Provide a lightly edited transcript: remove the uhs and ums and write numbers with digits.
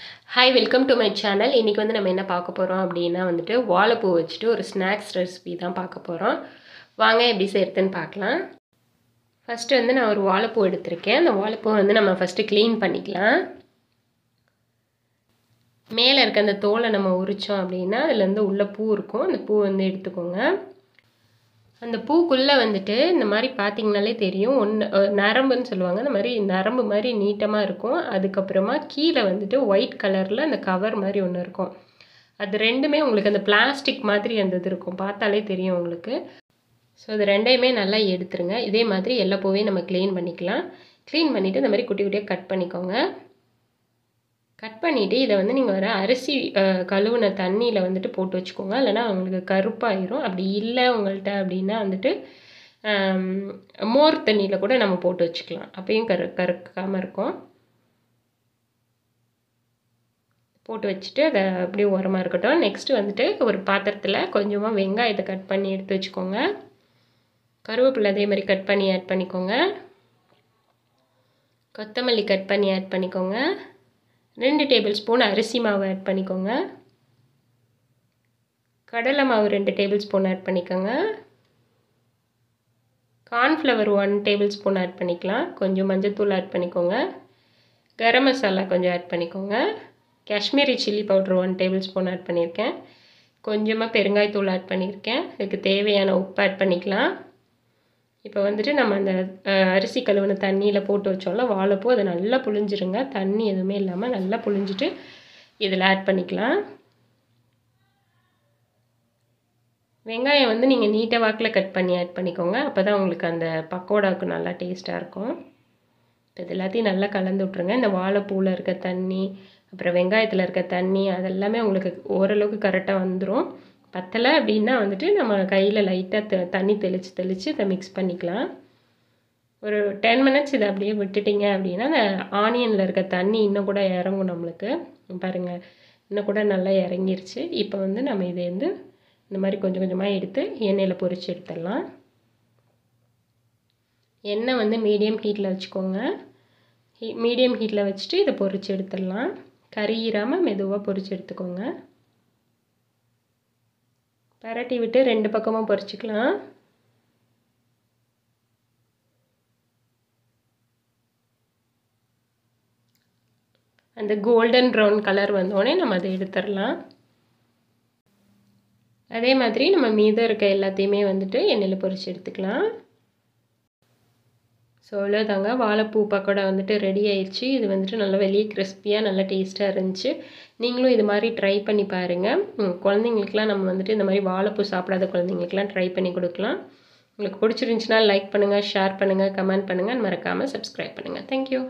Hi welcome to my channel. இன்றைக்கி வந்து நம்ம என்ன பார்க்க போகிறோம் அப்படின்னா வந்துட்டு வாழைப்பூ வச்சுட்டு ஒரு ஸ்நாக்ஸ் ரெசிபி தான் பார்க்க போகிறோம். வாங்க எப்படி செய்கிறதுன்னு பார்க்கலாம். ஃபஸ்ட்டு வந்து நான் ஒரு வாழைப்பூ எடுத்திருக்கேன். அந்த வாழைப்பூ வந்து நம்ம ஃபஸ்ட்டு க்ளீன் பண்ணிக்கலாம். மேலே இருக்க அந்த தோலை நம்ம உரித்தோம் அப்படின்னா அதில் வந்து உள்ள பூ இருக்கும். அந்த பூ வந்து எடுத்துக்கோங்க. அந்த பூக்குள்ளே வந்துட்டு இந்த மாதிரி பார்த்திங்கனாலே தெரியும், நரம்புன்னு சொல்லுவாங்க. அந்த மாதிரி நரம்பு மாதிரி நீட்டமாக இருக்கும். அதுக்கப்புறமா கீழே வந்துட்டு ஒயிட் கலரில் அந்த கவர் மாதிரி ஒன்று இருக்கும். அது ரெண்டுமே உங்களுக்கு அந்த பிளாஸ்டிக் மாதிரி அந்த இது இருக்கும், பார்த்தாலே தெரியும் உங்களுக்கு. ஸோ அது ரெண்டையுமே நல்லா எடுத்துருங்க. இதே மாதிரி எல்லா பூவையும் நம்ம க்ளீன் பண்ணிக்கலாம். க்ளீன் பண்ணிவிட்டு இந்த மாதிரி குட்டி குட்டியாக கட் பண்ணிக்கோங்க. கட் பண்ணிவிட்டு இதை வந்து நீங்கள் வர அரிசி கழுவுன தண்ணியில் வந்துட்டு போட்டு வச்சுக்கோங்க. இல்லைனா உங்களுக்கு கருப்பாயிரும். அப்படி இல்லை உங்கள்கிட்ட அப்படின்னா வந்துட்டு மோர் தண்ணியில் கூட நம்ம போட்டு வச்சுக்கலாம். அப்பயும் கருக்காமல் இருக்கும். போட்டு வச்சுட்டு அதை அப்படியே ஓரமாக இருக்கட்டும். நெக்ஸ்ட்டு வந்துட்டு ஒரு பாத்திரத்தில் கொஞ்சமாக வெங்காயத்தை கட் பண்ணி எடுத்து வச்சுக்கோங்க. கருவேப்பிலை அதே மாதிரி கட் பண்ணி ஆட் பண்ணிக்கோங்க. கொத்தமல்லி கட் பண்ணி ஆட் பண்ணிக்கோங்க. 2 டேபிள் ஸ்பூன் அரிசி மாவு ஆட் பண்ணிக்கோங்க. கடலை மாவு 2 டேபிள் ஸ்பூன் ஆட் பண்ணிக்கோங்க. கார்ன்ஃப்ளவர் 1 டேபிள் ஸ்பூன் ஆட் பண்ணிக்கலாம். கொஞ்சம் மஞ்சள்தூள் ஆட் பண்ணிக்கோங்க. கரம் மசாலா கொஞ்சம் ஆட் பண்ணிக்கோங்க. Kashmiri chilli powder 1 tablespoon add பண்ணியிருக்கேன். கொஞ்சமாக பெருங்காயத்தூள் ஆட் பண்ணியிருக்கேன். இதுக்கு தேவையான உப்பு ஆட் பண்ணிக்கலாம். இப்போ வந்துட்டு நம்ம அந்த அரிசி கழுவின தண்ணியில் போட்டு வச்சோம்ல வாழைப்பூ, அதை நல்லா புழிஞ்சிருங்க. தண்ணி எதுவுமே இல்லாமல் நல்லா புழிஞ்சிட்டு இதில் ஆட் பண்ணிக்கலாம். வெங்காயம் வந்து நீங்கள் நீட்ட வாக்கில் கட் பண்ணி ஆட் பண்ணிக்கோங்க. அப்போ தான் உங்களுக்கு அந்த பக்கோடாவுக்கு நல்லா டேஸ்ட்டாக இருக்கும். இப்போ இது எல்லாத்தையும் நல்லா கலந்து விட்ருங்க. இந்த வாழைப்பூவில் இருக்க தண்ணி, அப்புறம் வெங்காயத்தில் இருக்க தண்ணி, அதெல்லாமே உங்களுக்கு ஓரளவுக்கு கரெக்டாக வந்துடும். பத்தலை அப்படின்னா வந்துட்டு நம்ம கையில் லைட்டாக தண்ணி தெளித்து இதை மிக்ஸ் பண்ணிக்கலாம். ஒரு 10 மினிட்ஸ் இதை அப்படியே விட்டுட்டிங்க அப்படின்னா அந்த ஆனியனில் இருக்க தண்ணி இன்னும் கூட இறங்கும் நம்மளுக்கு. பாருங்கள், இன்னும் கூட நல்லா இறங்கிருச்சு. இப்போ வந்து நம்ம இதை வந்து இந்த மாதிரி கொஞ்சம் கொஞ்சமாக எடுத்து எண்ணெயில் பொரித்து எடுத்துடலாம். எண்ணெய் வந்து மீடியம் ஹீட்டில் வச்சுக்கோங்க. மீடியம் ஹீட்டில் வச்சுட்டு இதை பொரித்து எடுத்துடலாம். கரியிறாமல் மெதுவாக பொரித்து எடுத்துக்கோங்க. பரட்டி விட்டு 2 பக்கமும் பொரிச்சிக்கலாம். அந்த கோல்டன் ப்ரௌன் கலர் வந்தோடனே நம்ம அதை எடுத்துடலாம். அதே மாதிரி நம்ம மீதம் இருக்க எல்லாத்தையுமே வந்துட்டு எண்ணெயில் பொரித்து எடுத்துக்கலாம். ஸோ அவ்வளோதாங்க, வாழைப்பூ பக்கோடா வந்துட்டு ரெடி ஆயிடுச்சு. இது வந்துட்டு நல்லா வெளியே கிறிஸ்பியாக நல்லா டேஸ்ட்டாக இருந்துச்சு. நீங்களும் இது மாதிரி ட்ரை பண்ணி பாருங்கள். குழந்தைங்களுக்குலாம் நம்ம வந்துட்டு இந்த மாதிரி வாழைப்பூ சாப்பிடாத குழந்தைங்களுக்குலாம் ட்ரை பண்ணி கொடுக்கலாம். உங்களுக்கு பிடிச்சிருந்துச்சுன்னா லைக் பண்ணுங்கள், ஷேர் பண்ணுங்கள், கமெண்ட் பண்ணுங்கள், மறக்காமல் சப்ஸ்கிரைப் பண்ணுங்கள். தேங்க்யூ.